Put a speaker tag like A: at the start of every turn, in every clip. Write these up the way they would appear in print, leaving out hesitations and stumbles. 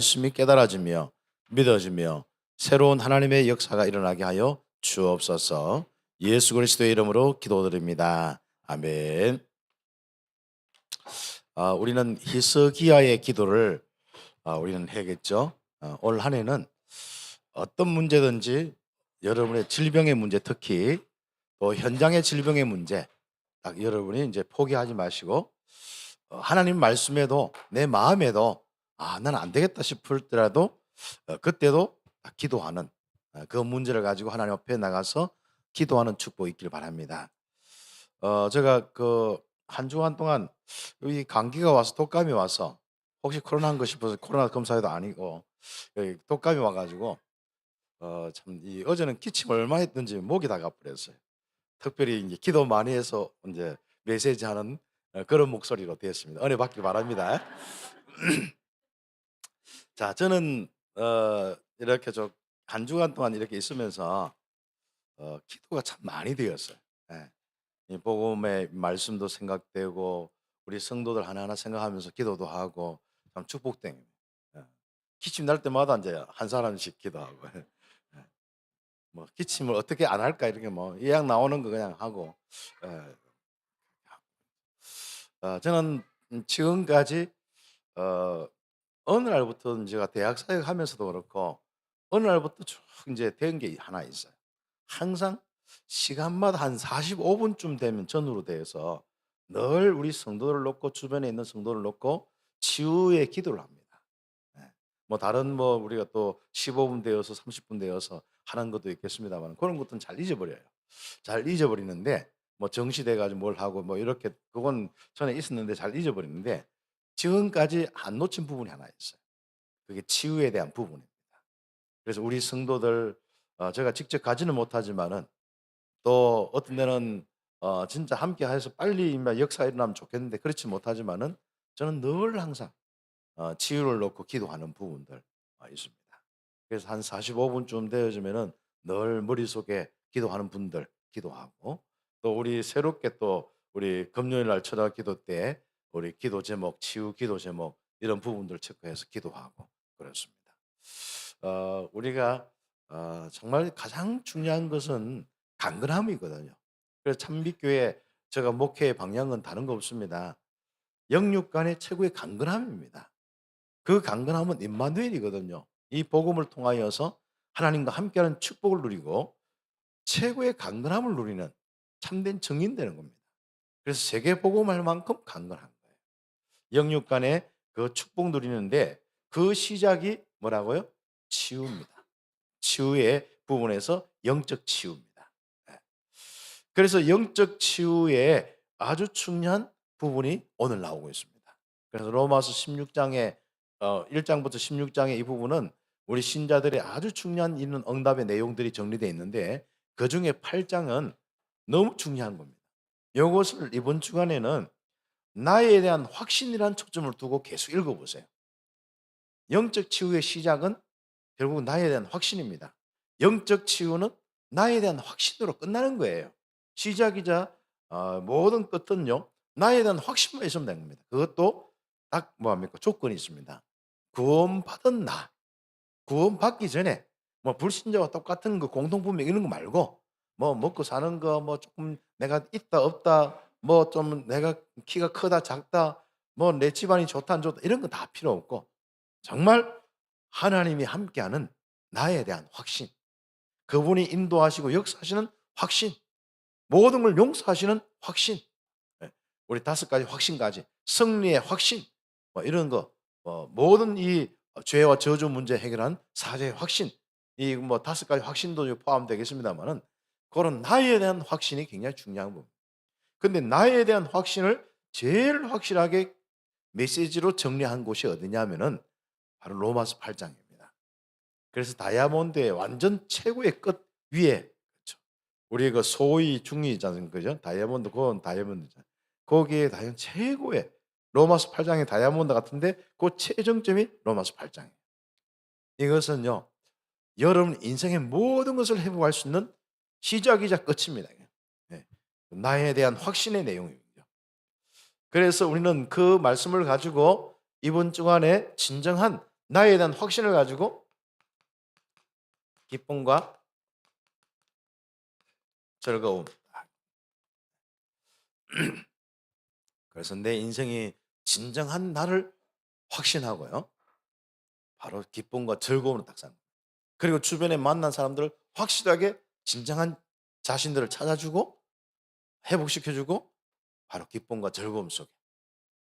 A: 말씀이 깨달아지며 믿어지며 새로운 하나님의 역사가 일어나게 하여 주옵소서. 예수 그리스도의 이름으로 기도드립니다. 아멘. 우리는 히스기야의 기도를 우리는 해야겠죠. 올 한 해는 어떤 문제든지 여러분의 질병의 문제, 특히 또 현장의 질병의 문제, 딱 여러분이 이제 포기하지 마시고 하나님 말씀에도 내 마음에도 나는 안 되겠다 싶을 때라도 그때도 기도하는 그 문제를 가지고 하나님 앞에 나가서 기도하는 축복이 있길 바랍니다. 제가 그 한 주간 동안 이 감기가 와서 독감이 와서 혹시 코로나인 거 싶어서 코로나 검사도 아니고 독감이 와 가지고 참 이 어제는 기침 얼마 했든지 목이 다 가버렸어요. 특별히 이제 기도 많이 해서 인제 메시지하는 그런 목소리로 되었습니다. 은혜 받길 바랍니다. 자, 저는 이렇게 좀 한 주간 동안 이렇게 있으면서 기도가 참 많이 되었어요. 예. 이 복음의 말씀도 생각되고 우리 성도들 하나하나 생각하면서 기도도 하고 참 축복됩니다. 예. 기침 날 때마다 인제 한 사람씩 기도하고 예. 뭐 '기침을 어떻게 안 할까?' 이렇게 뭐 이왕 나오는 거 그냥 하고 예. 저는 지금까지 어 어느 날부터 제가 대학 사역하면서도 그렇고 어느 날부터 쭉 인제 된 게 하나 있어요. 항상 시간마다 한 45 분쯤 되면 전후로 돼서 늘 우리 성도를 놓고 주변에 있는 성도를 놓고 치유의 기도를 합니다. 예. 뭐 다른 뭐 우리가 또 15분 되어서 30분 되어서 하는 것도 있겠습니다만 그런 것들은 잘 잊어버려요. 잘 잊어버리는데 뭐 정시돼 가지고 뭘 하고 뭐 이렇게 그건 전에 있었는데 잘 잊어버리는데 지금까지 안 놓친 부분이 하나 있어요. 그게 치유에 대한 부분입니다. 그래서 우리 성도들 제가 직접 가지는 못하지만은 또 어떤 데는 진짜 함께 해서 빨리 인마 역사가 일어나면 좋겠는데 그렇지 못하지만은 저는 늘 항상 치유를 놓고 기도하는 부분들 있습니다. 그래서 한 45 분쯤 되어지면은 늘 머릿속에 기도하는 분들 기도하고 또 우리 새롭게 또 우리 금요일 날 철학 기도 때 우리 기도 제목, 치유 기도 제목 이런 부분들 체크해서 기도하고 그렇습니다. 우리가 정말 가장 중요한 것은 강건함이거든요. 그래서 참빛교회 제가 목회의 방향은 다른 거 없습니다. 영육 간의 최고의 강건함입니다. 그 강건함은 임마누엘이거든요. 이 복음을 통하여서 하나님과 함께하는 축복을 누리고 최고의 강건함을 누리는 참된 증인 되는 겁니다. 그래서 세계 복음할 만큼 강건한 거예요. 영육 간의 그 축복 누리는데 그 시작이 뭐라고요? 치유입니다. 치유의 부분에서 영적 치유입니다. 예. 그래서 영적 치유의 아주 중요한 부분이 오늘 나오고 있습니다. 그래서 로마서 16장에 1장부터 16장의 이 부분은 우리 신자들의 아주 중요한 있는 응답의 내용들이 정리되어 있는데 그중에 8장은 너무 중요한 겁니다. 요것을 이번 주간에는 나에 대한 확신이라는 초점을 두고 계속 읽어 보세요. 영적 치유의 시작은 결국 나에 대한 확신입니다. 영적 치유는 나에 대한 확신으로 끝나는 거예요. 시작이자 모든 끝은요. 나에 대한 확신만 있으면 되는 겁니다. 그것도 딱 뭐합니까? 조건이 있습니다. 구원받은 나, 구원받기 전에 뭐 불신자와 똑같은 그 공통분명 이런 거 말고 뭐 먹고 사는 거 뭐 조금 내가 있다 없다 뭐 좀 내가 키가 크다 작다 뭐 내 집안이 좋다 안 좋다 이런 거 다 필요 없고 정말 하나님이 함께하는 나에 대한 확신, 그분이 인도하시고 역사하시는 확신, 모든 걸 용서하시는 확신, 예, 우리 5가지 확신까지 승리의 확신, 뭐 이런 거, 모든 이 죄와 저주 문제 해결한 사죄의 확신, 이 뭐 5가지 확신도 포함되겠습니다만은 그런 나에 대한 확신이 굉장히 중요한 부분. 근데 나에 대한 확신을 제일 확실하게 메시지로 정리한 곳이 어디냐면은 바로 로마서 8장입니다. 그래서 다이아몬드의 완전 최고의 끝 위에 그쵸. 우리 그 소위 중위잖아요. 그죠? 다이아몬드 그건 다이아몬드잖아요. 거기에 최고의 로마서 8장의 다이아몬드 같은데 그 최정점이 로마서 8장이에요. 이것은요. 여러분 인생의 모든 것을 회복할 수 있는 시작이자 끝입니다. 네. 나에 대한 확신의 내용입니다. 그래서 우리는 그 말씀을 가지고 이번 주간에 진정한 나에 대한 확신을 가지고 기쁨과 즐거움. 그래서 내 인생이 진정한 나를 확신하고요. 바로 기쁨과 즐거움으로 딱 사는 거예요. 그리고 주변에 만난 사람들을 확실하게 진정한 자신들을 찾아주고 회복시켜주고 바로 기쁨과 즐거움 속에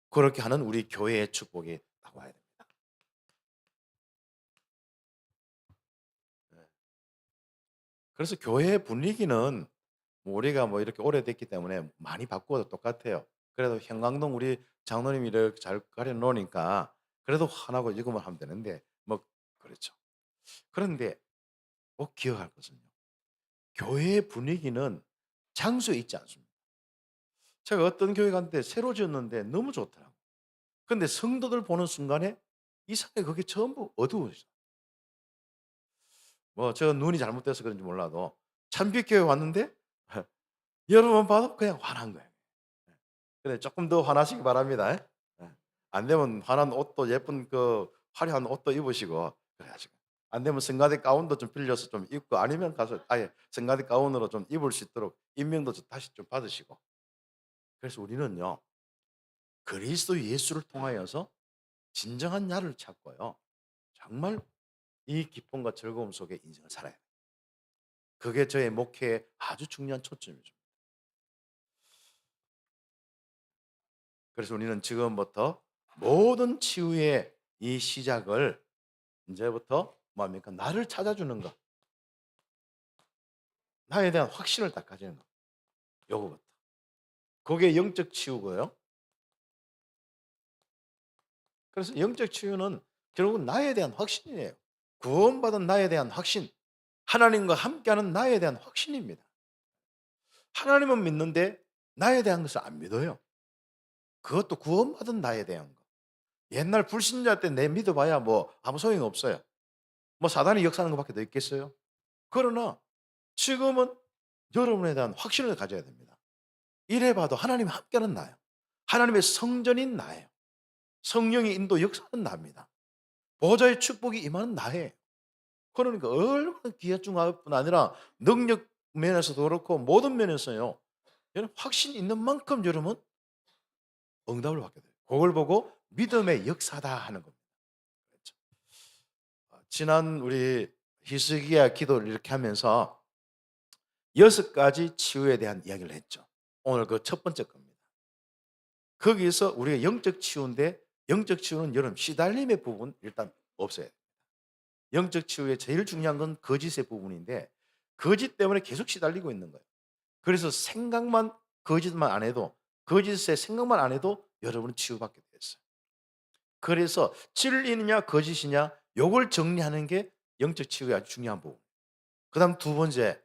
A: 그렇게 하는 우리 교회의 축복이 딱 와야 됩니다. 네. 그래서 교회 분위기는 뭐 우리가 뭐 이렇게 오래됐기 때문에 많이 바꾸어도 똑같아요. 그래도 형광등 우리 장로님이 이렇게 잘 가려 놓으니까 그래도 화나고 이것만 하면 되는데 뭐 그렇죠. 그런데 꼭 기억할 것은요. 교회의 분위기는 장소에 있지 않습니다. 제가 어떤 교회 갔는데 새로 지었는데 너무 좋더라고요. 근데 성도들 보는 순간에 이상하게 그게 전부 어두워져요. 뭐 저 눈이 잘못돼서 그런지 몰라도 참빛교회 왔는데 여러분 봐도 그냥 화난 거예요. 예. 근데 조금 더 화나시기 바랍니다. 예. 안 되면 화난 옷도 예쁜 그 화려한 옷도 입으시고 그래야죠. 안 되면 성가대 가운도 좀 빌려서 좀 입고 아니면 가서 아예 성가대 가운으로 좀 입을 수 있도록 임명도 다시 좀 받으시고. 그래서 우리는요. 그리스도 예수를 통하여서 진정한 나를 찾고요. 정말 이 기쁨과 즐거움 속에 인생을 살아야 돼요. 그게 저의 목회의 아주 중요한 초점이죠. 그래서 우리는 지금부터 모든 치유의 이 시작을 이제부터 뭡니까? 나를 찾아주는 것. 나에 대한 확신을 딱 가지는 것. 요거부터. 그게 영적 치유고요. 그래서 영적 치유는 결국은 나에 대한 확신이에요. 구원받은 나에 대한 확신. 하나님과 함께하는 나에 대한 확신입니다. 하나님은 믿는데 나에 대한 것을 안 믿어요. 그것도 구원받은 나에 대한 거. 옛날 불신자 때 내 믿어봐야 뭐 아무 소용이 없어요. 뭐 사단이 역사하는 것밖에 더 있겠어요? 그러나 지금은 여러분에 대한 확신을 가져야 됩니다. 이래 봐도 하나님이 함께하는 나예요. 하나님의 성전인 나예요. 성령의 인도 역사는 나입니다. 보좌의 축복이 임하는 나예요. 그러니까 얼마나 귀하중할 뿐 아니라 능력 면에서도 그렇고 모든 면에서요. 여러분 확신 있는 만큼 여러분 응답을 받게 돼요. 그걸 보고 믿음의 역사다 하는 겁니다. 그렇죠. 지난 우리 히스기야 기도를 이렇게 하면서 6가지 치유에 대한 이야기를 했죠. 오늘 그 첫 번째 겁니다. 거기에서 우리가 영적 치유인데 영적 치유는 여러분 시달림의 부분 일단 없어야 돼요. 영적 치유의 제일 중요한 건 거짓의 부분인데 거짓 때문에 계속 시달리고 있는 거예요. 그래서 생각만 거짓만 안 해도 거짓의 생각만 안 해도 여러분은 치유받게 되었어요. 그래서 진리느냐 거짓이냐 요걸 정리하는 게 영적 치유의 아주 중요한 부분. 그다음 두 번째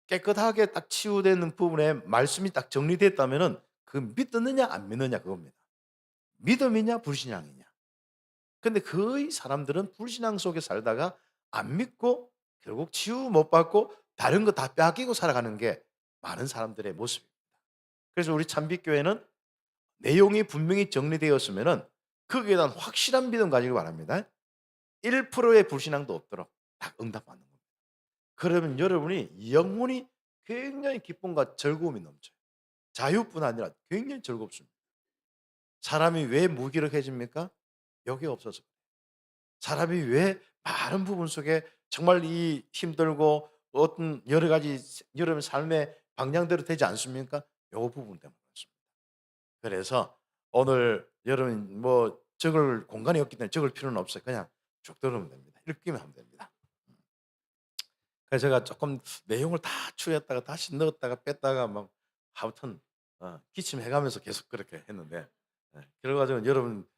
A: 깨끗하게 딱 치유되는 부분에 말씀이 딱 정리됐다면은 그 믿느냐 안 믿느냐 그겁니다. 믿음이냐 불신앙이냐. 근데 거의 사람들은 불신앙 속에 살다가 안 믿고 결국 치유 못 받고 다른 거 다 빼앗기고 살아가는 게 많은 사람들의 모습입니다. 그래서 우리 참빛교회는 내용이 분명히 정리되었으면은 거기에 대한 확실한 믿음 가지기 바랍니다. 1%의 불신앙도 없도록 딱 응답받는 겁니다. 그러면 여러분이 영혼이 굉장히 기쁨과 즐거움이 넘쳐요. 자유뿐 아니라 굉장히 즐겁습니다. 사람이 왜 무기력해집니까? 여기 없어서. 사람이 왜 많은 부분 속에 정말 이 힘들고 어떤 여러 가지 여러분 삶의 방향대로 되지 않습니까? 요 부분 때문에 그렇습니다. 그래서 오늘 여러분 뭐 적을 공간이 없기 때문에 적을 필요는 없어요. 그냥 쭉 들으면 됩니다. 읽기만 하면 됩니다. 그래서 제가 조금 내용을 다 추렸다가 다시 넣었다가 뺐다가 막 아무튼 기침해 가면서 계속 그렇게 했는데 그래 가지고 여러분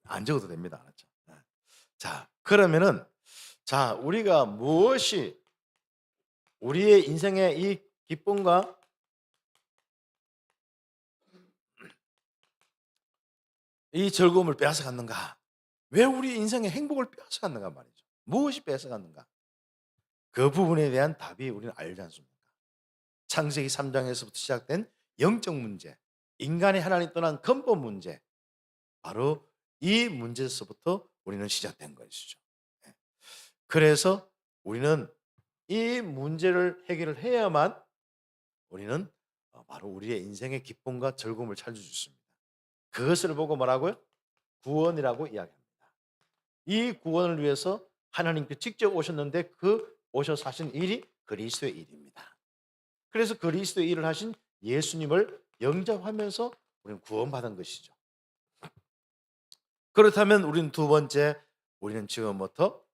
A: 안 적어도 됩니다. 알았죠? 자, 그러면은 자, 우리가 무엇이 우리의 인생의 이 기쁨과 이 즐거움을 빼앗아 갔는가? 왜 우리 인생의 행복을 빼앗아 갔는가 말이죠. 무엇이 빼앗아 갔는가? 그 부분에 대한 답이 우리는 알지 않습니까? 창세기 3 장에서부터 시작된 영적 문제, 인간이 하나님 떠난 근본 문제, 바로 이 문제에서부터 우리는 시작된 것이죠. 예. 그래서 우리는 이 문제를 해결을 해야만 우리는 바로 우리의 인생의 기쁨과 즐거움을 찾을 수 있습니다. 그것을 보고 뭐라고요? 구원이라고 이야기합니다. 이 구원을 위해서 하나님께 직접 오셨는데 그 오셔서 하신 일이 그리스도의 일입니다. 그래서 그리스도의 일을 하신 예수님을 영접하면서 우리는 구원받은 것이죠. 그렇다면 우리는 두 번째, 우리는 지금부터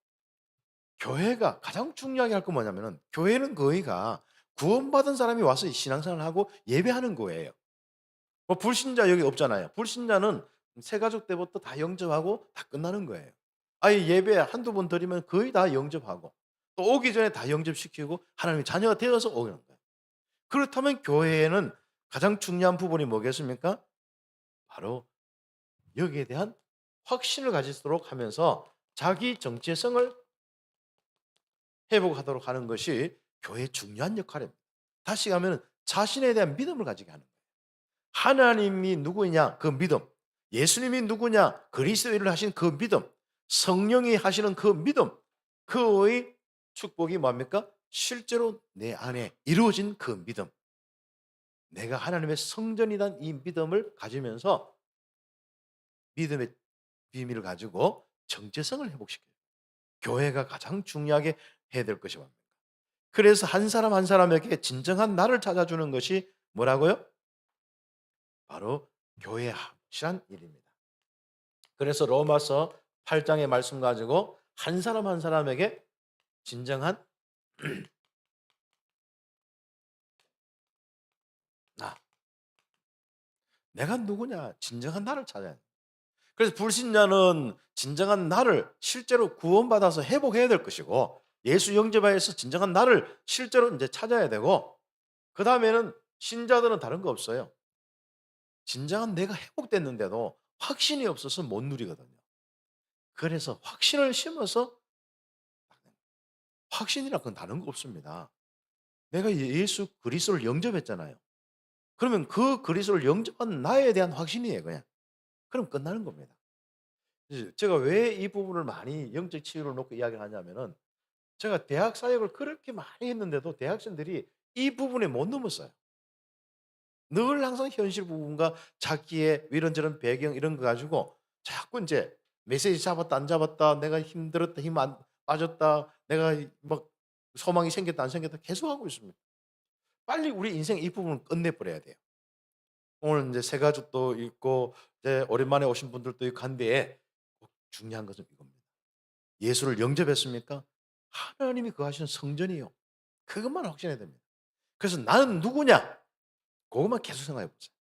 A: 교회가 가장 중요하게 할 건 뭐냐면은, 교회는 거의가 구원받은 사람이 와서 신앙생활을 하고 예배하는 거예요. 뭐 불신자 여기 없잖아요. 불신자는 새가족 때부터 다 영접하고 다 끝나는 거예요. 아예 예배 한두 번 드리면 거의 다 영접하고 또 오기 전에 다 영접시키고 하나님의 자녀가 되어서 오는 거예요. 그렇다면 교회에는 가장 중요한 부분이 뭐겠습니까? 바로 여기에 대한 확신을 가지도록 하면서 자기 정체성을 회복하도록 하는 것이 교회의 중요한 역할입니다. 다시 가면 자신에 대한 믿음을 가지게 하는 거예요. 하나님이 누구냐 그 믿음, 예수님이 누구냐 그리스도를 하신 그 믿음, 성령이 하시는 그 믿음, 그의 축복이 뭡니까? 실제로 내 안에 이루어진 그 믿음, 내가 하나님의 성전이란 이 믿음을 가지면서 믿음의 비밀을 가지고 정체성을 회복시켜요. 교회가 가장 중요하게 해야 될 것이 뭡니까? 그래서 한 사람 한 사람에게 진정한 나를 찾아주는 것이 뭐라고요? 바로 교회의 확실한 일입니다. 그래서 로마서 8장의 말씀 가지고 한 사람 한 사람에게 진정한 나, 내가 누구냐, 진정한 나를 찾아야 돼. 그래서 불신자는 진정한 나를 실제로 구원받아서 회복해야 될 것이고, 예수 영접하여서 진정한 나를 실제로 이제 찾아야 되고, 그 다음에는 신자들은 다른 거 없어요. 진정한 내가 회복됐는데도 확신이 없어서 못 누리거든요. 그래서 확신을 심어서, 확신이란 건 다른 거 없습니다. 내가 예수 그리스도를 영접했잖아요. 그러면 그 그리스도를 영접한 나에 대한 확신이에요, 그냥. 그럼 끝나는 겁니다. 제가 왜 이 부분을 많이 영적 치유를 놓고 이야기를 하냐면은, 제가 대학 사역을 그렇게 많이 했는데도 대학생들이 이 부분에 못 넘었어요. 늘 항상 현실 부분과 자기의 이런저런 배경 이런 거 가지고 자꾸 이제 메시지 잡았다 안 잡았다, 내가 힘들었다 힘 안 빠졌다, 내가 막 소망이 생겼다 안 생겼다 계속 하고 있습니다. 빨리 우리 인생 이 부분을 끝내버려야 돼요. 오늘 이제 새 가족도 있고 이제 오랜만에 오신 분들도 있고 한데, 꼭 중요한 것은 이겁니다. 예수를 영접했습니까? 하나님이 거하시는 성전이요. 그것만 확신해야 됩니다. 그래서 '나는 누구냐?' 그것만 계속 생각해 보세요.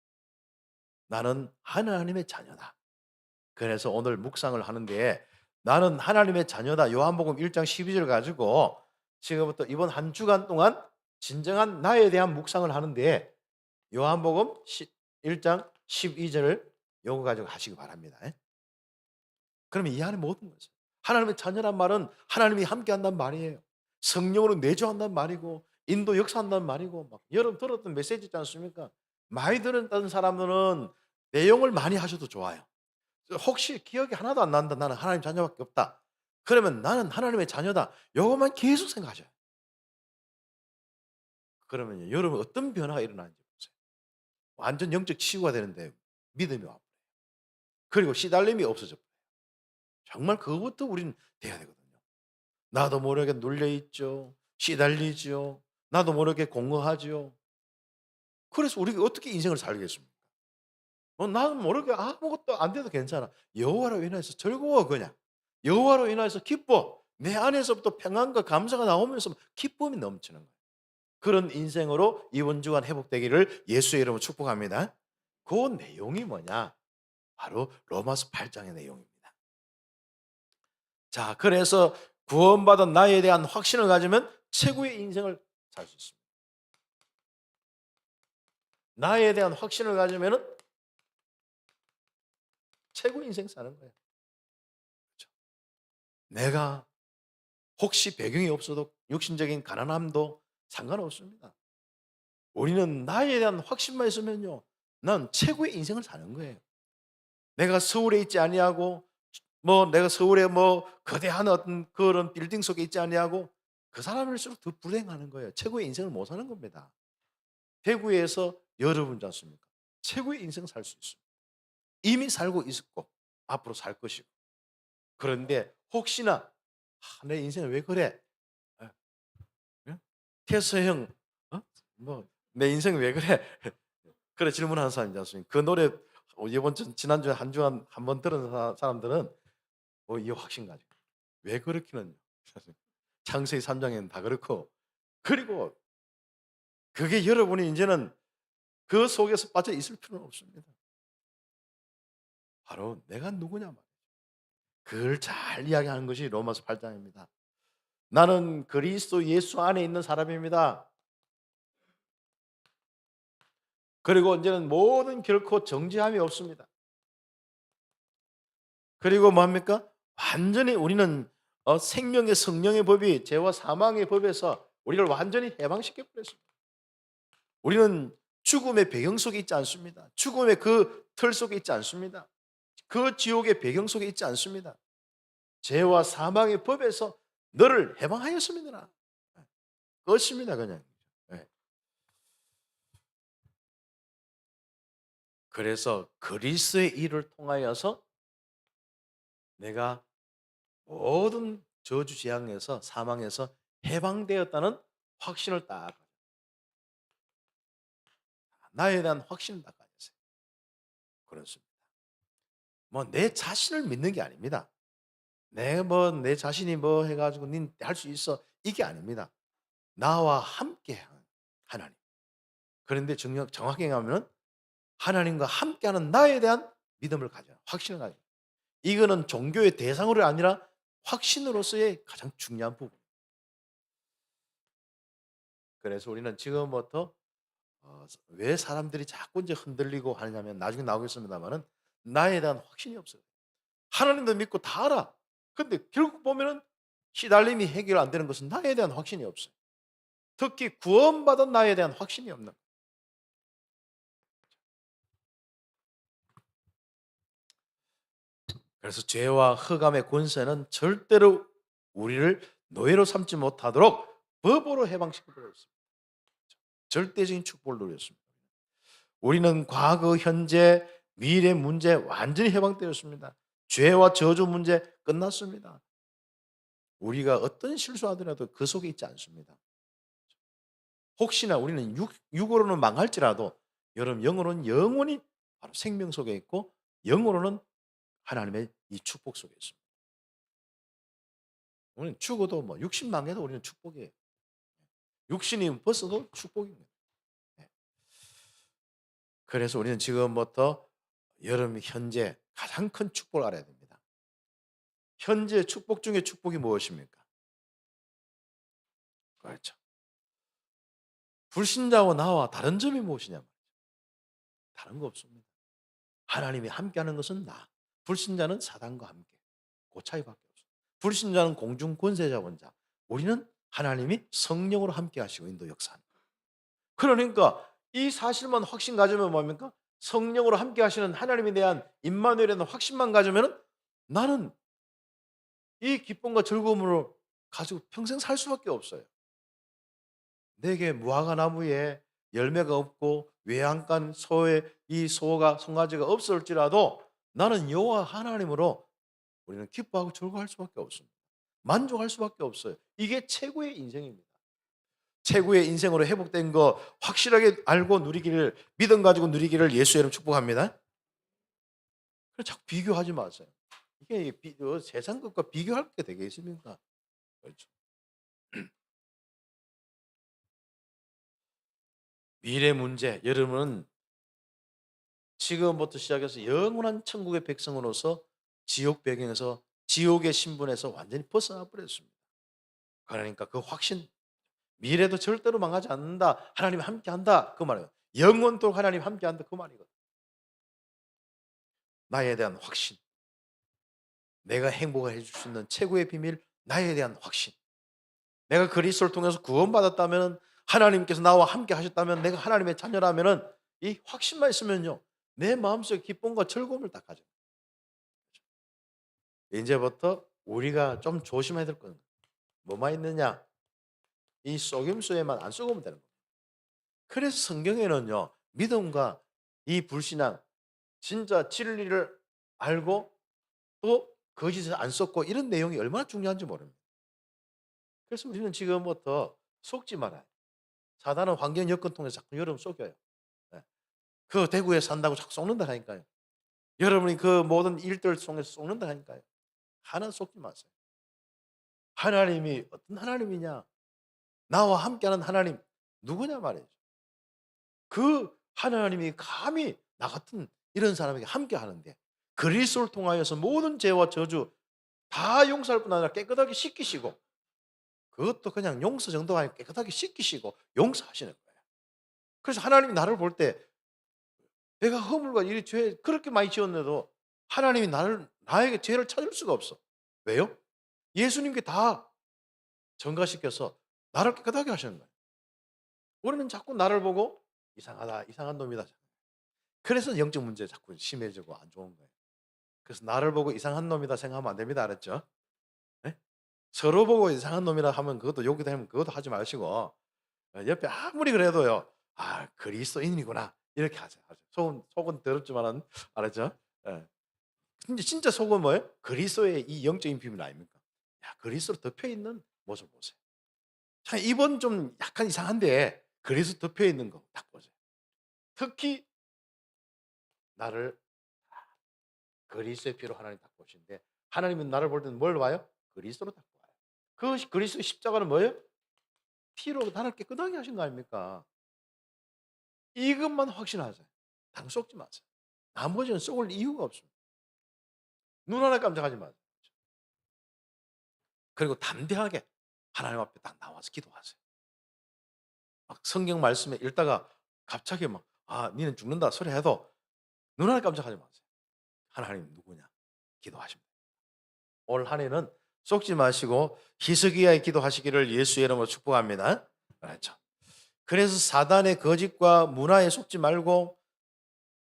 A: '나는 하나님의 자녀다.' 그래서 오늘 묵상을 하는데, '나는 하나님의 자녀다.' 요한복음 1장 12절 가지고 지금부터 이번 한 주간 동안 진정한 나에 대한 묵상을 하는데, 요한복음 1장 12절을 요거 가지고 하시기 바랍니다. 예? 그러면 이 안에 모든 것을, 하나님의 자녀란 말은 하나님이 함께한다는 말이에요. 성령으로 내주한다는 말이고 인도 역사한다는 말이고, 막 여러분 들었던 메시지 있지 않습니까? 많이 들었던 사람들은 내용을 많이 하셔도 좋아요. 혹시 기억이 하나도 안 난다, 나는 하나님 자녀밖에 없다, 그러면 나는 하나님의 자녀다, 요것만 계속 생각하셔요. 그러면요 여러분 어떤 변화가 일어나는지 보세요. 완전 영적 치유가 되는데 믿음이 와. 그리고 시달림이 없어져. 정말 그것부터 우리는 돼야 되거든요. 나도 모르게 눌려 있죠. 시달리죠. 나도 모르게 공허하죠. 그래서 우리가 어떻게 인생을 살겠습니까? 나는 모르게 아무것도 안 돼도 괜찮아. 여호와로 인해서 즐거워 그냥. 여호와로 인해서 기뻐. 내 안에서부터 평안과 감사가 나오면서 기쁨이 넘치는 거예요. 그런 인생으로 이번 주간 회복되기를 예수의 이름으로 축복합니다. 그 내용이 뭐냐? 바로 로마서 8장의 내용입니다. 자, 그래서 구원받은 나에 대한 확신을 가지면 최고의 인생을 살 수 있습니다. 나에 대한 확신을 가지면은 최고의 인생 사는 거예요. 그렇죠? 내가 혹시 배경이 없어도 육신적인 가난함도 상관없습니다. 우리는 나에 대한 확신만 있으면요, 난 최고의 인생을 사는 거예요. 내가 서울에 있지 아니하고 뭐 내가 서울에 뭐 거대한 어떤 그런 빌딩 속에 있지 아니하고 그 사람일수록 더 불행하는 거예요. 최고의 인생을 못 사는 겁니다. 대구에서 여러분지 않습니까? 최고의 인생 살 수 있습니다. 이미 살고 있었고 앞으로 살 것이고. 그런데 혹시나 '내 인생은 왜 그래?' 예. 예? 테스 형 어? 뭐 "내 인생은 왜 그래?" 그래 질문하는 사람 있지 않습니까? 그 노래 이번 주 지난주에 한 주간 한 번 들은 사람들은 이 확신 가지고 왜 그렇기는 창세기 3 장에는 다 그렇고 그리고 그게 여러분이 인제는 그 속에서 빠져 있을 필요는 없습니다. 바로 내가 누구냐 말이에요. 그걸 잘 이야기하는 것이 로마서 8 장입니다. "나는 그리스도 예수 안에 있는 사람입니다." 그리고 인제는 모든 결코 정죄함이 없습니다. 그리고 뭡니까? 완전히 우리는 생명의 성령의 법이 죄와 사망의 법에서 우리를 완전히 해방시켜 버렸습니다. 우리는 죽음의 배경 속에 있지 않습니다. 죽음의 그 틀 속에 있지 않습니다. 그 지옥의 배경 속에 있지 않습니다. 죄와 사망의 법에서 너를 해방하였음이니라. 그것입니다 그냥. 예. 그래서 그리스도의 일을 통하여서 내가 모든 저주 재앙에서 사망에서 해방되었다는 확신을 딱 나에 대한 확신을 딱 가졌어요. 그렇습니다. 뭐 내 자신을 믿는 게 아닙니다. 내가 뭐 내 자신이 뭐 해 가지고 닌 할 수 있어 이게 아닙니다. 나와 함께 하나님. 그런데 정확히 하면 하나님과 함께하는 나에 대한 믿음을 가져요. 확신을 가져요. 이거는 종교의 대상으로 아니라 확신으로서의 가장 중요한 부분. 그래서 우리는 지금부터 왜 사람들이 자꾸 이제 흔들리고 하느냐면 나중에 나오겠습니다만은 나에 대한 확신이 없어요. 하나님도 믿고 다 알아. 근데 결국 보면은 시달림이 해결 안 되는 것은 나에 대한 확신이 없어요. 특히 구원받은 나에 대한 확신이 없는 거예요. 그래서 죄와 흑암의 권세는 절대로 우리를 노예로 삼지 못하도록 법으로 해방시켜 버렸습니다. 절대적인 축복을 누렸습니다. 우리는 과거, 현재, 미래 문제 완전히 해방되었습니다. 죄와 저주 문제 끝났습니다. 우리가 어떤 실수하더라도 그 속에 있지 않습니다. 혹시나 우리는 육으로는 망할지라도 여러분 영으로는 영원히 바로 생명 속에 있고 영으로는 하나님의 이 축복 속에 있습니다. 우리는 죽어도 뭐 육신 망해도 우리는 축복이에요. 육신이 벗어도 축복입니다. 네. 그래서 우리는 지금부터 여러분 현재 가장 큰 축복을 알아야 됩니다. 현재 축복 중에 축복이 무엇입니까? 그렇죠. 불신자와 나와 다른 점이 무엇이냐 말이죠. 다른 거 없습니다. 하나님이 함께하는 것은 나. 불신자는 사단과 함께. 그 차이밖에 없어요. 불신자는 공중 권세자원 자. 우리는 하나님이 성령으로 함께 하시고 인도 역사합니다. 그러니까 이 사실만 확신 가지면 뭡니까? 성령으로 함께 하시는 하나님에 대한 임마누엘에 대한 확신만 가지면은 나는 이 기쁨과 즐거움으로 가지고 평생 살 수밖에 없어요. 내게 무화과 나무에 열매가 없고 외양간 소에 이 소가 송아지가 없을지라도 나는 여호와 하나님으로 우리는 기뻐하고 즐거워할 수밖에 없습니다. 만족할 수밖에 없어요. 이게 최고의 인생입니다. 최고의 인생으로 회복된 거 확실하게 알고 누리기를 믿음 가지고 누리기를 예수의 이름 축복합니다. 그래서 자꾸 비교하지 마세요. 이게 세상 것과 비교할 게 되겠습니까? 그렇죠. 미래 문제 여러분은 지금부터 시작해서 영원한 천국의 백성으로서 지옥 배경에서 지옥의 신분에서 완전히 벗어나 버렸습니다. 그러니까 그 확신 미래도 절대로 망하지 않는다. 하나님 함께한다. 그 말이에요. 영원토록 하나님 함께한다. 그 말이거든. 나에 대한 확신. 내가 행복을 해줄 수 있는 최고의 비밀. 나에 대한 확신. 내가 그리스도를 통해서 구원받았다면 하나님께서 나와 함께 하셨다면 내가 하나님의 자녀라면 이 확신만 있으면요. 내 마음속에 기쁨과 즐거움을 다 가져요. 이제부터 우리가 좀 조심해야 될 건 뭐만 있느냐? 이 속임수에만 안 쏘면 되는 거예요. 그래서 성경에는요. 믿음과 이 불신앙 진짜 진리를 알고 또 거짓을 안 쏟고 이런 내용이 얼마나 중요한지 모릅니다. 그래서 우리는 지금부터 속지 말아요. 사단은 환경 여건 통해서 자꾸 여러분 속여요. 예. 그 대구에 산다고 자꾸 속는다 하니까요. 여러분이 그 모든 일들 속에서 속는다 하니까요. 하나 속지 마세요. 하나님이 어떤 하나님이냐? 나와 함께하는 하나님 누구냐 말이죠. 그 하나님이 감히 나 같은 이런 사람에게 함께하는데 그리스도를 통하여서 모든 죄와 저주 다 용서할 뿐 아니라 깨끗하게 씻기시고 그것도 그냥 용서 정도가 아니고 깨끗하게 씻기시고 용서하시는 거예요. 그래서 하나님이 나를 볼 때 내가 허물과 이 죄 그렇게 많이 지었는데도 하나님이 나에게 죄를 찾을 수가 없어. 왜요? 예수님께 다 전가시켜서 나를 깨끗하게 하시는 거예요. 우리는 자꾸 나를 보고 이상하다, 이상한 놈이다. 그래서 영적 문제 자꾸 심해지고 안 좋은 거예요. 그래서 나를 보고 이상한 놈이다 생각하면 안 됩니다. 알았죠? 네? 서로 보고 이상한 놈이라 하면 그것도 욕이 되면 그것도 하지 마시고 옆에 아무리 그래도요. 아 그리스도인이구나 이렇게 하세요. 속은 더럽지만은 알았죠? 예. 근데 진짜 속은 뭐예요? 그리스도의 이 영적인 비밀 아닙니까? 야 그리스도로 덮여 있는 모습 보세요. 자 이번 좀 약간 이상한데 그리스도 덮여 있는 거 딱 보세요. 특히 나를 그리스도의 피로 하나님 딱 보시는데 하나님은 나를 볼 때는 뭘 봐요? 그리스도로 딱 봐요. 그 그리스도의 십자가는 뭐예요? 피로 나를 깨끗하게 하신 거 아닙니까? 이것만 확신하세요. 당 속지 마세요. 나머지는 썩을 이유가 없습니다. 눈 하나 깜짝하지 마세요. 그리고 담대하게 하나님 앞에 딱 나와서 기도하세요. 막 성경 말씀에 읽다가 갑자기 막 니는 죽는다 소리 해도 눈 하나 깜짝하지 마세요. 하나님 누구냐? 기도하십니다. 올 한 해는 속지 마시고 희석이야의 기도하시기를 예수의 이름으로 축복합니다. 알았죠? 그래서 사단의 거짓과 문화에 속지 말고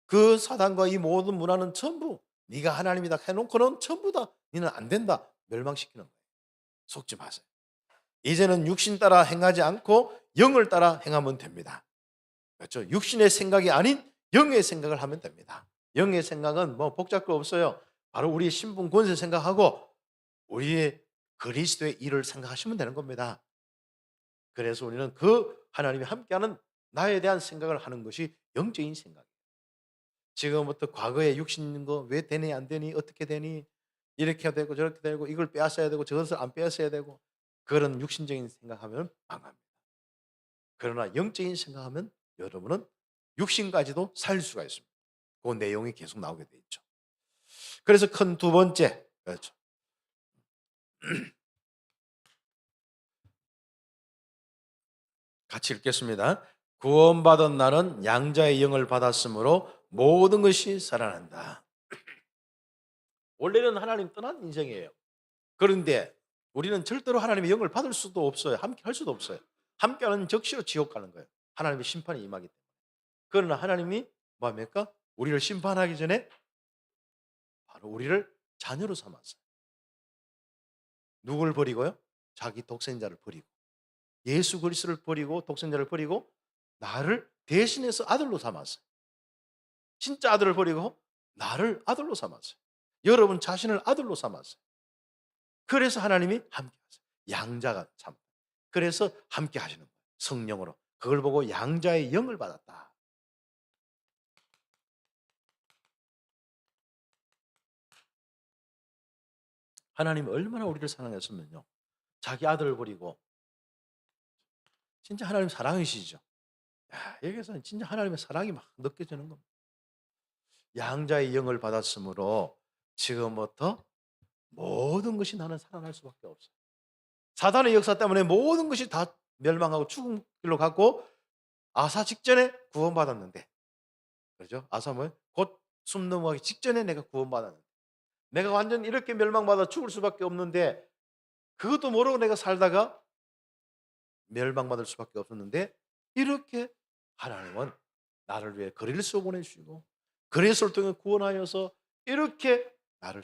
A: 그 사단과 이 모든 문화는 전부 네가 하나님이다 해놓고는 전부 다 너는 안 된다 멸망시키는 거예요. 속지 마세요. 이제는 육신 따라 행하지 않고 영을 따라 행하면 됩니다. 그렇죠? 육신의 생각이 아닌 영의 생각을 하면 됩니다. 영의 생각은 뭐 복잡할 거 없어요. 바로 우리의 신분 권세 생각하고 우리의 그리스도의 일을 생각하시면 되는 겁니다. 그래서 우리는 그 하나님이 함께하는 나에 대한 생각을 하는 것이 영적인 생각이에요. 지금부터 과거에 육신 있는 거 왜 되니 안 되니 어떻게 되니 이렇게 해야 되고 저렇게 되고 이걸 빼앗아야 되고 저것을 안 빼앗아야 되고 그런 육신적인 생각하면 망합니다. 그러나 영적인 생각하면 여러분은 육신까지도 살 수가 있습니다. 그 내용이 계속 나오게 돼 있죠. 그래서 큰 두 번째 그렇죠. 같이 읽겠습니다. 구원받은 나는 양자의 영을 받았으므로 모든 것이 살아난다. 원래는 하나님 떠난 인생이에요. 그런데 우리는 절대로 하나님의 영을 받을 수도 없어요. 함께 할 수도 없어요. 함께하는 적시로 지옥 가는 거예요. 하나님의 심판이 임하기 때문에. 그러나 하나님이 뭐합니까? 우리를 심판하기 전에 바로 우리를 자녀로 삼았어요. 누굴 버리고요? 자기 독생자를 버리고 예수 그리스도를 버리고 독생자를 버리고 나를 대신해서 아들로 삼았어요. 진짜 아들을 버리고 나를 아들로 삼았어요. 여러분 자신을 아들로 삼았어요. 그래서 하나님이 함께 하세요. 양자가 참. 그래서 함께 하시는 거예요. 성령으로. 그걸 보고 양자의 영을 받았다. 하나님이 얼마나 우리를 사랑했으면요. 자기 아들을 버리고 진짜 하나님 사랑이시죠. 야, 여기서는 진짜 하나님의 사랑이 막 느껴지는 겁니다. 양자의 영을 받았으므로 지금부터 모든 것이 나는 살아날 수밖에 없어요. 사단의 역사 때문에 모든 것이 다 멸망하고 죽은 길로 갔고 아사 직전에 구원받았는데 그렇죠? 아사 곧 숨 넘어가기 직전에 내가 구원받았는데 내가 완전 이렇게 멸망받아 죽을 수밖에 없는데 그것도 모르고 내가 살다가 멸망받을 수밖에 없었는데 이렇게 하나님은 나를 위해 그리스도 보내주시고 그리스도를 통해 구원하여서 이렇게 나를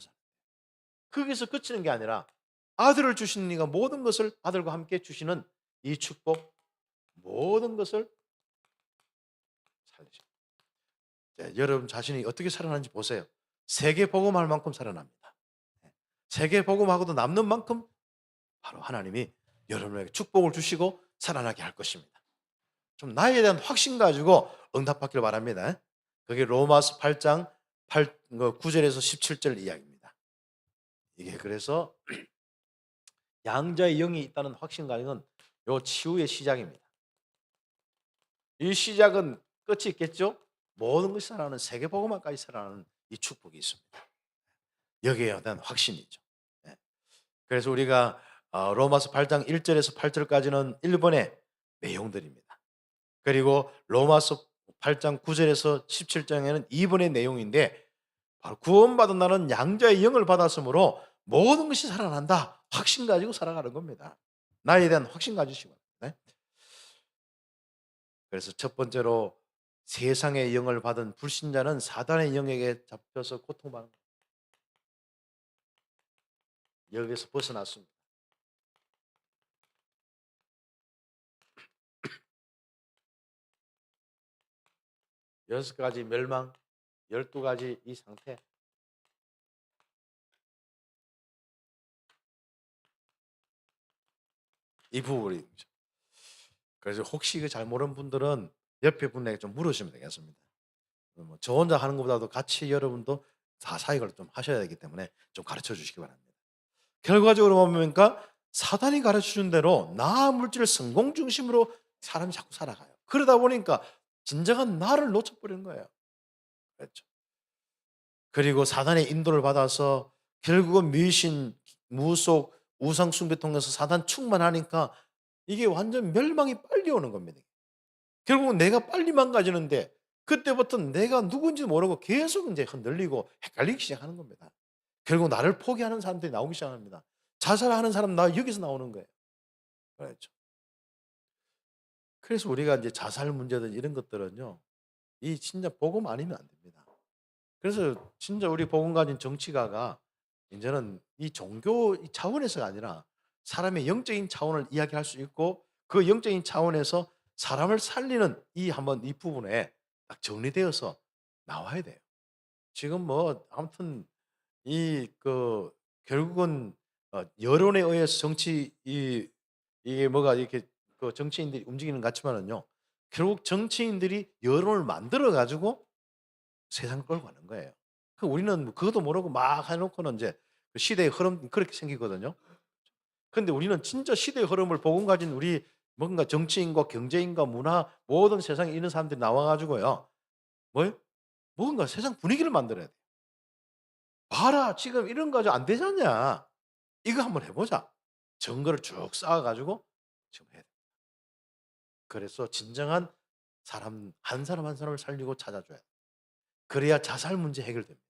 A: 거기서 그치는 게 아니라 아들을 주시는 이가 모든 것을 아들과 함께 주시는 이 축복, 모든 것을 살리십니다. 자, 여러분 자신이 어떻게 살아나는지 보세요. 세계 복음할 만큼 살아납니다. 예. 세계 복음하고도 남는 만큼 바로 하나님이 여러분에게 축복을 주시고 살아나게 할 것입니다. 좀 나에 대한 확신 가지고 응답받기를 바랍니다. 그게 로마서 8장 9절에서 17절 이야기입니다. 이게 그래서 양자의 영이 있다는 확신 가지고는 요 치유의 시작입니다. 이 시작은 끝이 있겠죠? 모든 것이 살아나는 세계복음화까지 살아나는 이 축복이 있습니다. 여기에 대한 확신이죠. 예. 그래서 우리가 로마서 8장 1절에서 8절까지는 1번의 내용들입니다. 그리고 로마서 8장 9절에서 17장에는 2번의 내용인데 바로 구원받은 나는 양자의 영을 받았으므로 모든 것이 살아난다. 확신 가지고 살아가는 겁니다. 나에 대한 확신 가지시고. 네? 그래서 첫 번째로 세상의 영을 받은 불신자는 사단의 영에게 잡혀서 고통받는 여기서 벗어났습니다. 6가지 멸망, 12가지 이 상태. 이 부분이죠. 그래서 혹시 잘 모르는 분들은 옆에 분에게 좀 물으시면 되겠습니다. 저 혼자 하는 것보다도 같이 여러분도 사사익을 좀 하셔야 되기 때문에 좀 가르쳐 주시기 바랍니다. 결과적으로 보니까 사단이 가르쳐 준 대로 나 물질 성공 중심으로 사람이 자꾸 살아가요. 그러다 보니까 진정한 나를 놓쳐버리는 거예요. 그렇죠. 그리고 사단의 인도를 받아서 결국은 미신, 무속, 우상 숭배 통해서 사단 충만하니까 이게 완전 멸망이 빨리 오는 겁니다. 결국은 내가 빨리 망가지는데 그때부터 내가 누군지 모르고 계속 이제 흔들리고 헷갈리기 시작하는 겁니다. 결국 나를 포기하는 사람들이 나오기 시작합니다. 자살하는 사람 나 여기서 나오는 거예요. 그렇죠. 그래서 우리가 이제 자살 문제든 이런 것들은요. 이 진짜 복음 아니면 안 됩니다. 그래서 진짜 우리 복음 가진 정치가가 이제는 이 종교 이 차원에서가 아니라 사람의 영적인 차원을 이야기할 수 있고 그 영적인 차원에서 사람을 살리는 이 한번 이 부분에 딱 정리되어서 나와야 돼요. 지금 뭐 아무튼 이 결국은 여론에 의해서 정치 이게 뭐가 이렇게 그 정치인들이 움직이는 것 같지만은요. 결국 정치인들이 여론을 만들어 가지고 세상을 끌고 가는 거예요. 우리는 뭐 그것도 모르고 막 해 놓고는 인제 그 시대의 흐름 그렇게 생기거든요. 근데 우리는 진짜 시대의 흐름을 복음 가진 우리 뭔가 정치인과 경제인과 문화 모든 세상에 있는 사람들이 나와 가지고요. 뭐요? 뭔가 세상 분위기를 만들어야 돼요. "봐라. 지금 이런 거 가지고 안 되잖냐. 이거 한번 해 보자." 증거를 쭉 쌓아 가지고 지금 해야 돼요. 그래서 진정한 사람 한 사람 한 사람을 살리고 찾아줘야 돼요. 그래야 자살 문제 해결됩니다.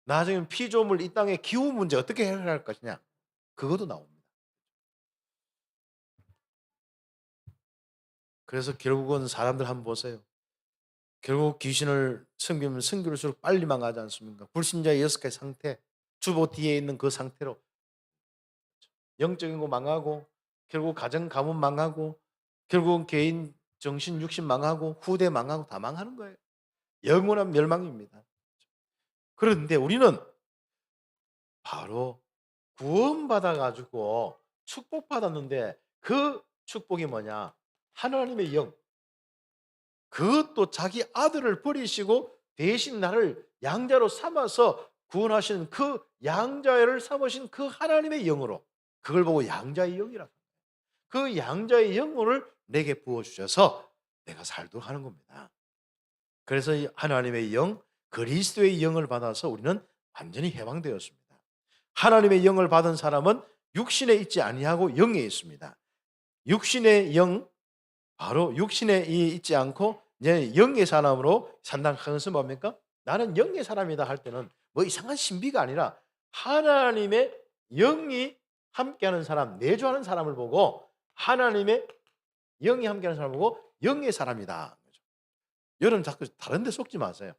A: 나중에 피조물 이 땅의 기후 문제 어떻게 해결할 것이냐 그것도 나옵니다. 그래서 결국은 사람들 한번 보세요. 결국 귀신을 섬기면 섬길수록 빨리 망하지 않습니까? 불신자의 6가지 상태, 주보 뒤에 있는 그 상태로 영적인 거 망하고 결국 가정 가문 망하고 결국은 개인 정신 육신 망하고 후대 망하고 다 망하는 거예요. 영원한 멸망입니다. 그런데 우리는 바로 구원받아 가지고 축복받았는데 그 축복이 뭐냐? 하나님의 영. 그것도 자기 아들을 버리시고 대신 나를 양자로 삼아서 구원하신 그 양자를 삼으신 그 하나님의 영으로 그걸 보고 양자의 영이라. 그 양자의 영혼을 내게 부어 주셔서 내가 살도록 하는 겁니다. 그래서 이 하나님의 영, 그리스도의 영을 받아서 우리는 완전히 해방되었습니다. 하나님의 영을 받은 사람은 육신에 있지 아니하고 영에 있습니다. 육신의 영, 바로 육신에 있지 않고 이제 영의 사람으로 산다는 것은 뭡니까? 나는 영의 사람이다 할 때는 뭐 이상한 신비가 아니라 하나님의 영이 함께하는 사람, 내주하는 사람을 보고 하나님의 영이 함께하는 사람을 보고 영의 사람이다. 여러분 자꾸 다른 데 속지 마세요.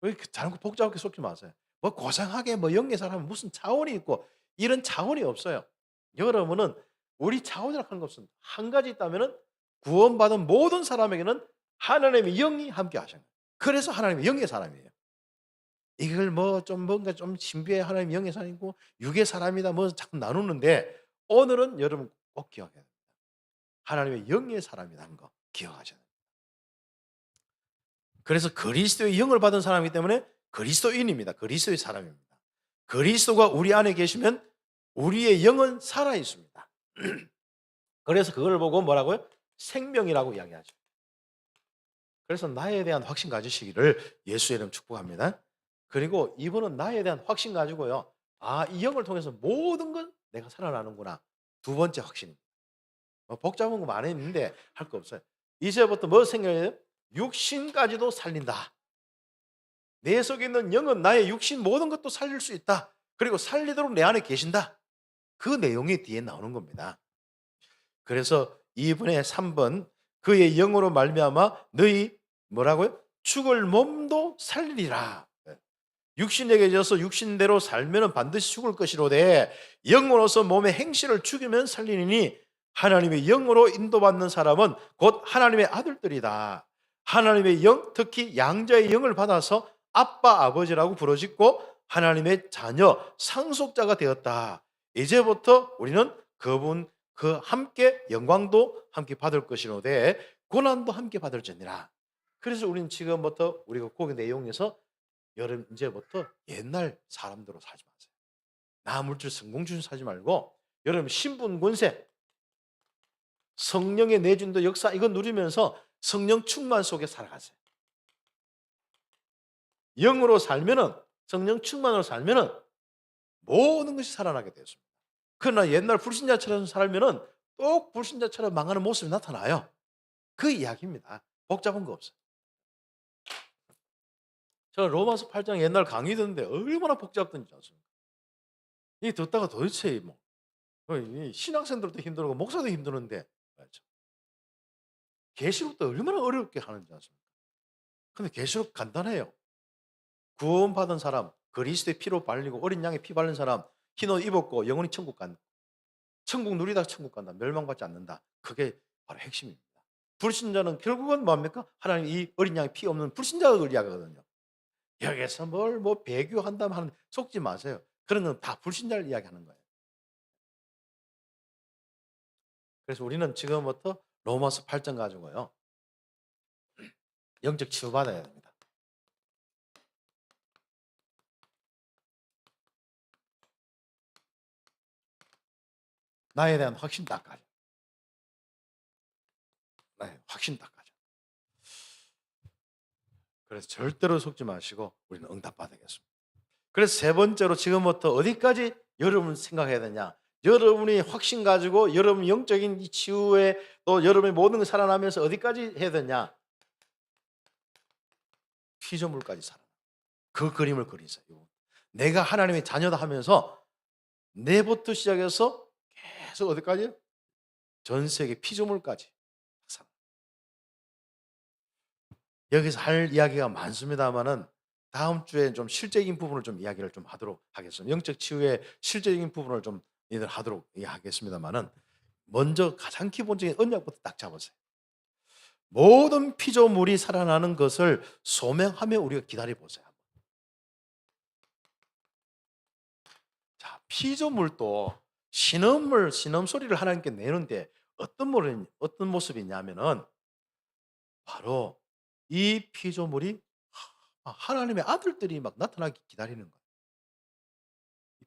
A: 왜 자꾸 복잡하게 속지 마세요. 뭐 고상하게 뭐 영계 사람은 무슨 차원이 있고 이런 차원이 없어요. 여러분은 우리 차원이라고 하는 것은 한 가지 있다면은 구원받은 모든 사람에게는 하나님의 영이 함께 하셔요. 그래서 하나님의 영의 사람이에요. 이걸 뭐 좀 뭔가 좀 신비해 하나님 영의 사람이고 육의 사람이다 뭐 자꾸 나누는데 오늘은 여러분 꼭 기억해야 돼요. 하나님의 영의 사람이라는 거 기억하셔야 돼요. 그래서 그리스도의 영을 받은 사람이기 때문에 그리스도인입니다. 그리스도의 사람입니다. 그리스도가 우리 안에 계시면 우리의 영은 살아 있습니다. 그래서 그걸 보고 뭐라고요? 생명이라고 이야기하죠. 그래서 나에 대한 확신 가지시기를 예수의 이름 축복합니다. 그리고 이분은 나에 대한 확신 가지고요. 아, 이 영을 통해서 모든 건 내가 살아나는구나. 두 번째 확신입니다. 뭐 복잡한 거 많이 있는데 할 거 없어요. 이제부터 뭐 생겨요? 육신까지도 살린다. 내 속에 있는 영은 나의 육신 모든 것도 살릴 수 있다. 그리고 살리도록 내 안에 계신다. 그 내용이 뒤에 나오는 겁니다. 그래서 이분의 3번 그의 영으로 말미암아 너희 뭐라고요? 죽을 몸도 살리리라. 육신에게 져서 육신대로 살면은 반드시 죽을 것이로되 영으로서 몸의 행실을 죽이면 살리니 하나님의 영으로 인도받는 사람은 곧 하나님의 아들들이다. 하나님의 영, 특히 양자의 영을 받아서 아빠, 아버지라고 부르짖고 하나님의 자녀, 상속자가 되었다. 이제부터 우리는 그분 그 함께 영광도 함께 받을 것이로되 고난도 함께 받을지니라. 그래서 우리는 지금부터 우리가 거기 내용에서 여러분 이제부터 옛날 사람대로 살지 마세요. 나물질 성공주의 살지 말고 여러분 신분 권세 성령의 내준도 역사 이거 누리면서 성령 충만 속에 살아가세요. 영으로 살면은 성령 충만으로 살면은 모든 것이 살아나게 되었습니다. 그러나 옛날 불신자처럼 살면은 또 불신자처럼 망하는 모습이 나타나요. 그 이야기입니다. 복잡한 거 없어요. 저 로마서 8장 옛날 강의 듣는데 얼마나 복잡든지 않습니까? 이 듣다가 도대체 뭐 이 신학생들도 힘들고 목사도 힘드는데 맞죠? 계시록도 얼마나 어렵게 하는지 아십니까? 근데 계시록 간단해요. 구원받은 사람, 그리스도의 피로 발리고 어린 양의 피 바른 사람, 흰옷 입었고 영원히 천국 간다. 천국 누리다가 천국 간다. 멸망받지 않는다. 그게 바로 핵심입니다. 불신자는 결국은 뭡니까? 하나님 이 어린 양의 피 없는 불신자를 이야기하거든요. 여기서 뭘 뭐 배교한다면 하는 속지 마세요. 그런 건 다 불신자를 이야기하는 거예요. 그래서 우리는 지금부터 로마서 8장 가지고요. 영적 치유받아야 됩니다. 나에 대한 확신 딱 가져. 나의 확신 딱 가져. 그래서 절대로 속지 마시고 우리는 응답받아야겠습니다. 그래서 세 번째로 지금부터 어디까지 여러분 생각해야 되냐? 여러분이 확신 가지고 여러분 영적인 이 치유에 또 여러분의 모든 걸 살아나면서 어디까지 해야 되냐? 피조물까지 살아나. 그 그림을 그리세요. 내가 하나님의 자녀다 하면서 내부터 시작해서 계속 어디까지? 전 세계 피조물까지. 여기서 할 이야기가 많습니다만은 다음 주에 좀 실제적인 부분을 좀 이야기를 좀 하도록 하겠습니다. 영적 치유의 실제적인 부분을 좀 하도록 하겠습니다만은 먼저 가장 기본적인 언약부터 딱 잡으세요. 모든 피조물이 살아나는 것을 소명하며 우리가 기다려 보세요. 자, 피조물도 신음 소리를 하나님께 내는데 어떤 모습이냐면은 바로 이 피조물이 하나님의 아들들이 막 나타나기 기다리는 거예요.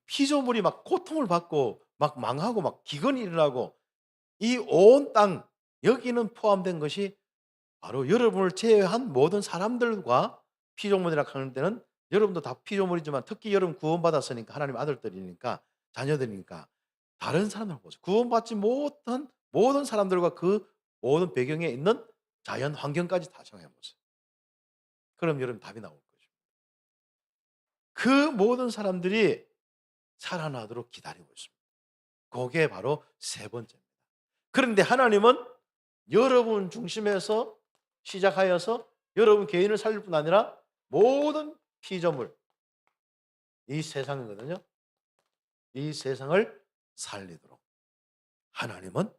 A: 피조물이 막 고통을 받고 막 망하고 막 기근이 일어나고 이 온 땅 여기는 포함된 것이 바로 여러분을 제외한 모든 사람들과 피조물이라 하는 데는 여러분도 다 피조물이지만 특히 여러분 구원받았으니까 하나님 아들들이니까 자녀들이니까 다른 사람들 보세요. 구원받지 못한 모든 사람들과 그 모든 배경에 있는 자연 환경까지 다 정해 보세요. 그럼 여러분 답이 나올 거죠. 그 모든 사람들이 살아나도록 기다리고 있습니다. 그게 바로 세 번째입니다. 그런데 하나님은 여러분 중심에서 시작하여서 여러분 개인을 살릴 뿐 아니라 모든 피조물 이 세상이거든요. 이 세상을 살리도록 하나님은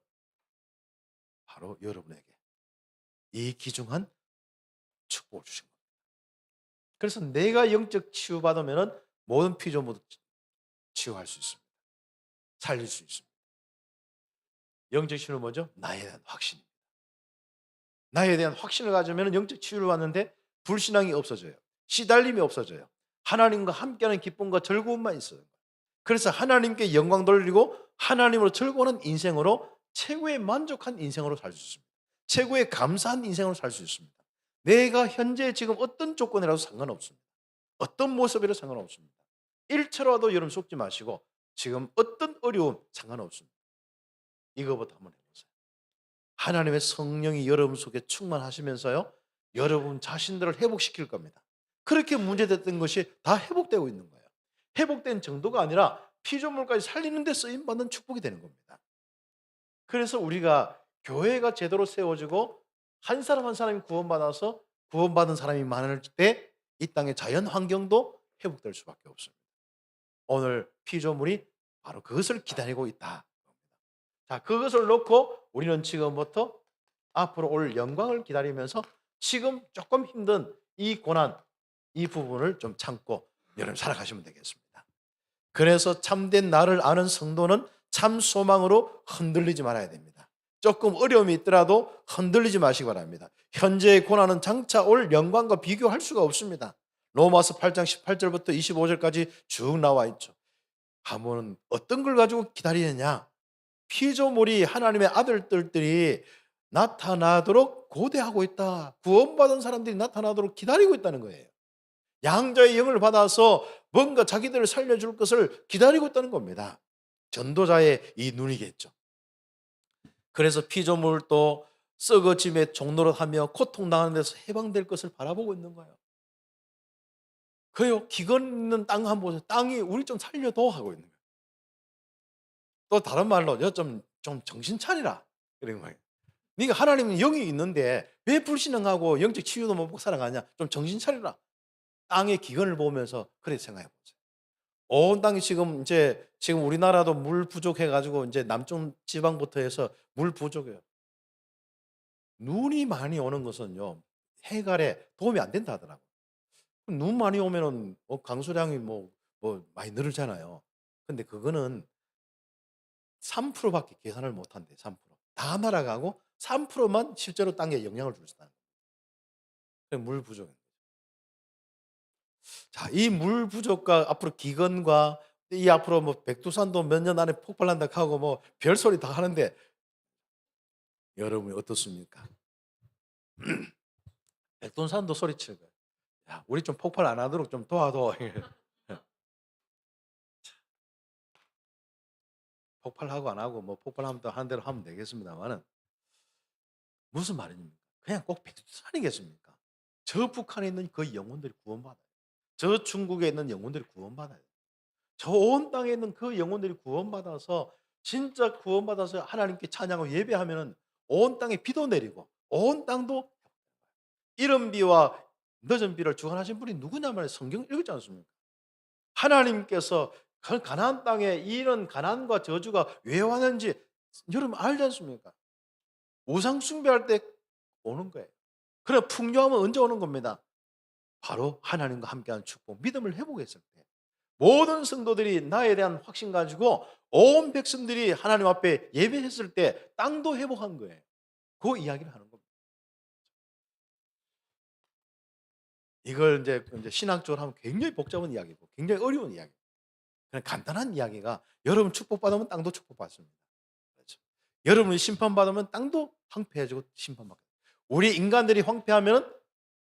A: 바로 여러분에게 이 귀중한 축복을 주신 겁니다. 그래서 내가 영적 치유받으면 모든 피조물도 치유할 수 있습니다. 살릴 수 있습니다. 영적 치유는 뭐죠? 나에 대한 확신입니다. 나에 대한 확신을 가지면 영적 치유를 받는데 불신앙이 없어져요. 시달림이 없어져요. 하나님과 함께하는 기쁨과 즐거움만 있어요. 그래서 하나님께 영광 돌리고 하나님으로 즐거워하는 인생으로 최고의 만족한 인생으로 살 수 있습니다. 최고의 감사한 인생으로 살 수 있습니다. 내가 현재 지금 어떤 조건이라도 상관없습니다. 어떤 모습이라도 상관없습니다. 일초라도 여러분 속지 마시고 지금 어떤 어려움 상관없습니다. 이거부터 한번 해보세요. 하나님의 성령이 여러분 속에 충만하시면서요, 여러분 자신들을 회복시킬 겁니다. 그렇게 문제됐던 것이 다 회복되고 있는 거예요. 회복된 정도가 아니라 피조물까지 살리는 데 쓰임받는 축복이 되는 겁니다. 그래서 우리가 교회가 제대로 세워지고 한 사람 한 사람이 구원받아서 구원받은 사람이 많을 때 이 땅의 자연 환경도 회복될 수밖에 없습니다. 오늘 피조물이 바로 그것을 기다리고 있다. 자, 그것을 놓고 우리는 지금부터 앞으로 올 영광을 기다리면서 지금 조금 힘든 이 고난, 이 부분을 좀 참고 여러분 살아가시면 되겠습니다. 그래서 참된 나를 아는 성도는 참 소망으로 흔들리지 말아야 됩니다. 조금 어려움이 있더라도 흔들리지 마시기 바랍니다. 현재의 고난은 장차 올 영광과 비교할 수가 없습니다. 로마서 8장 18절부터 25절까지 쭉 나와 있죠. 하모는 어떤 걸 가지고 기다리느냐? 피조물이 하나님의 아들들이 나타나도록 고대하고 있다. 구원받은 사람들이 나타나도록 기다리고 있다는 거예요. 양자의 영을 받아서 뭔가 자기들을 살려줄 것을 기다리고 있다는 겁니다. 전도자의 이 눈이겠죠. 그래서 피조물도 썩어짐의 종노릇하며 고통당하는 데서 해방될 것을 바라보고 있는 거예요. 그요, 기근 있는 땅 한번 보세요. 땅이 우리 좀 살려도 하고 있는 거예요. 또 다른 말로 좀 정신 차리라 이런 거예요. 네가 하나님은 영이 있는데 왜 불신앙하고 영적 치유도 못 받고 살아가냐? 좀 정신 차리라. 땅의 기근을 보면서 그렇게 생각해 보세요. 온 땅이 지금 우리나라도 물 부족해 가지고 이제 남쪽 지방부터 해서 물 부족해요. 눈이 많이 오는 것은요, 해갈에 도움이 안 된다 하더라고요. 눈 많이 오면은 강수량이 많이 늘잖아요. 근데 그거는 3%밖에 계산을 못 한대. 3%. 다 날아가고 3%만 실제로 땅에 영향을 줄 수 있다는 거예요. 물 부족. 자, 이 물 부족과 앞으로 기근과 이 앞으로 백두산도 몇 년 안에 폭발한다 하고 별소리 다 하는데 여러분이 어떻습니까? 백두산도 소리치는 거예요. 야, 우리 좀 폭발 안 하도록 좀 도와줘. 폭발하고 안 하고 폭발하면 또 하는 대로 하면 되겠습니다만은 무슨 말입니까? 그냥 꼭 백두산이겠습니까? 저 북한에 있는 그 영혼들이 구원받아요. 저 중국에 있는 영혼들이 구원받아요. 저 온 땅에 있는 그 영혼들이 구원받아서 진짜 구원받아서 하나님께 찬양하고 예배하면은 온 땅에 비도 내리고 온 땅도 이른 비와 늦은 비를 주관하신 분이 누구냐 말이에요. 성경 읽지 않습니까? 하나님께서 그 가나안 땅에 이런 가난과 저주가 왜 왔는지 여러분 알지 않습니까? 우상 숭배할 때 오는 거예요. 그래 풍요하면 언제 오는 겁니다. 바로 하나님과 함께하는 축복, 믿음을 회복했을 때 모든 성도들이 나에 대한 확신 가지고 온 백성들이 하나님 앞에 예배했을 때 땅도 회복한 거예요. 그 이야기를 하는 겁니다. 이걸 이제 신학적으로 하면 굉장히 복잡한 이야기고 굉장히 어려운 이야기. 그냥 간단한 이야기가 여러분 축복받으면 땅도 축복받습니다. 그렇죠. 여러분이 심판받으면 땅도 황폐해지고 심판받고. 우리 인간들이 황폐하면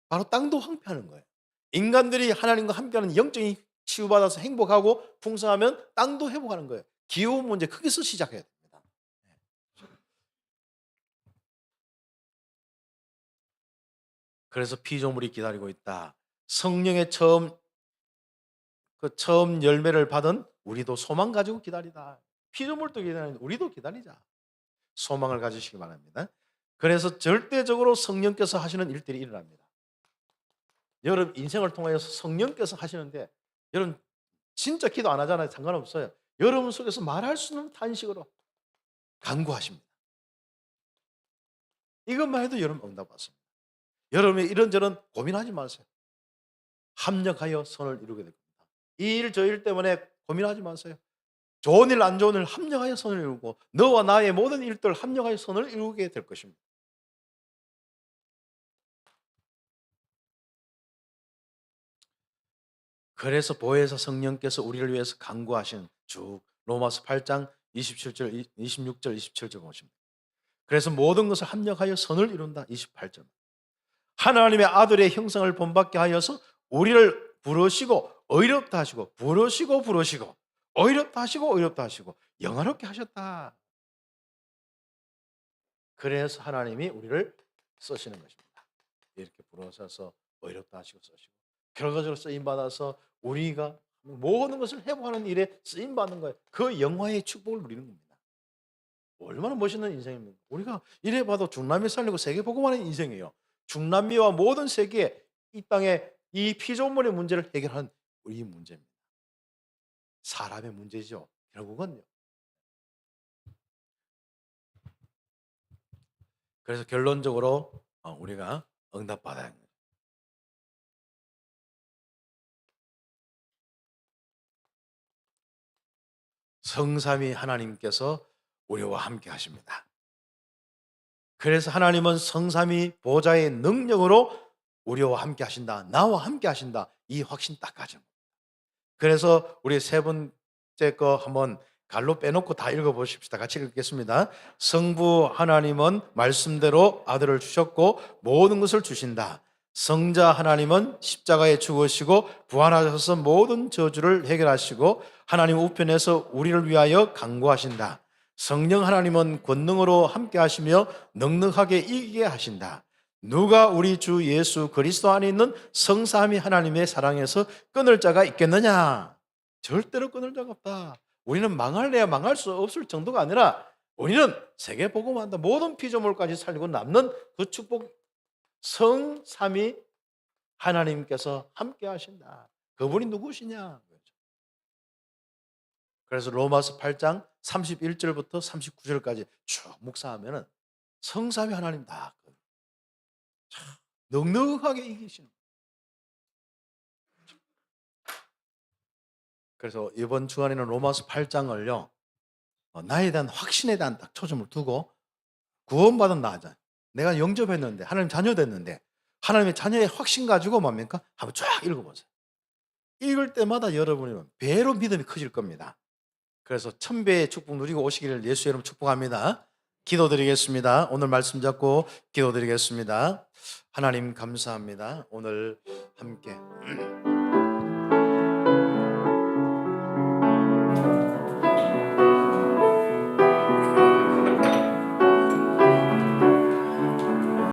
A: 바로 땅도 황폐하는 거예요. 인간들이 하나님과 함께하는 영적인 치유받아서 행복하고 풍성하면 땅도 회복하는 거예요. 기후 문제 거기서 시작해야 됩니다. 그래서 피조물이 기다리고 있다. 성령의 처음 열매를 받은 우리도 소망 가지고 기다리다. 피조물도 기다리는데 우리도 기다리자. 소망을 가지시기 바랍니다. 그래서 절대적으로 성령께서 하시는 일들이 일어납니다. 여러분 인생을 통하여서 성령께서 하시는데 여러분 진짜 기도 안 하잖아요. 상관없어요. 여러분 속에서 말할 수 없는 탄식으로 간구하십니다. 이것만 해도 여러분 응답 받습니다. 여러분이 이런저런 고민하지 마세요. 합력하여 선을 이루게 될 겁니다. 이 일 저 일 때문에 고민하지 마세요. 좋은 일 안 좋은 일 합력하여 선을 이루고 너와 나의 모든 일들 합력하여 선을 이루게 될 것입니다. 그래서 보혜사 성령께서 우리를 위해서 간구하신 쭉 로마서 8장 27절, 26절, 27절 보십니다. 그래서 모든 것을 합력하여 선을 이룬다. 28절. 하나님의 아들의 형상을 본받게 하여서 우리를 부르시고 의롭다 하시고 부르시고 의롭다 하시고 의롭다 하시고 영화롭게 하셨다. 그래서 하나님이 우리를 쓰시는 것입니다. 이렇게 부르셔서 의롭다 하시고 쓰시고 결과적으로 쓰임 받아서 우리가 모든 것을 회복하는 일에 쓰임 받는 거예요. 그 영화의 축복을 누리는 겁니다. 얼마나 멋있는 인생입니까? 우리가 이래 봐도 중남미 살리고 세계 복음하는 인생이에요. 중남미와 모든 세계 이 땅에 이 피조물의 문제를 해결하는 우리 문제입니다. 사람의 문제죠. 결국은요. 그래서 결론적으로 우리가 응답받아야 합니다. 성삼위 하나님께서 우리와 함께 하십니다. 그래서 하나님은 성삼위 보좌의 능력으로 우리와 함께 하신다. 나와 함께 하신다. 이 확신 딱 가져. 그래서 우리 세 번째 거 한번 갈로 빼놓고 다 읽어보십시다. 같이 읽겠습니다. 성부 하나님은 말씀대로 아들을 주셨고 모든 것을 주신다. 성자 하나님은 십자가에 죽으시고 부활하셔서 모든 저주를 해결하시고 하나님 우편에서 우리를 위하여 간구하신다. 성령 하나님은 권능으로 함께 하시며 넉넉하게 이기게 하신다. 누가 우리 주 예수 그리스도 안에 있는 성삼위 하나님의 사랑에서 끊을 자가 있겠느냐? 절대로 끊을 자가 없다. 우리는 망할래야 망할 수 없을 정도가 아니라 우리는 세계 복음한다. 모든 피조물까지 살리고 남는 그 축복 성삼위 하나님께서 함께 하신다. 그분이 누구시냐? 그래서 로마서 8장 31절부터 39절까지 쭉 묵상하면은 성삼위 하나님다. 넉넉하게 이기시는. 그래서 이번 주간에는 로마서 8장을요 나에 대한 확신에 대한 딱 초점을 두고 구원받은 나잖아요. 내가 영접했는데 하나님 자녀 됐는데 하나님의 자녀의 확신 가지고 뭡니까? 한번 쫙 읽어보세요. 읽을 때마다 여러분이 배로 믿음이 커질 겁니다. 그래서 1000배의 축복 누리고 오시기를 예수 이름 축복합니다. 기도드리겠습니다. 오늘 말씀 잡고 기도드리겠습니다. 하나님 감사합니다. 오늘 함께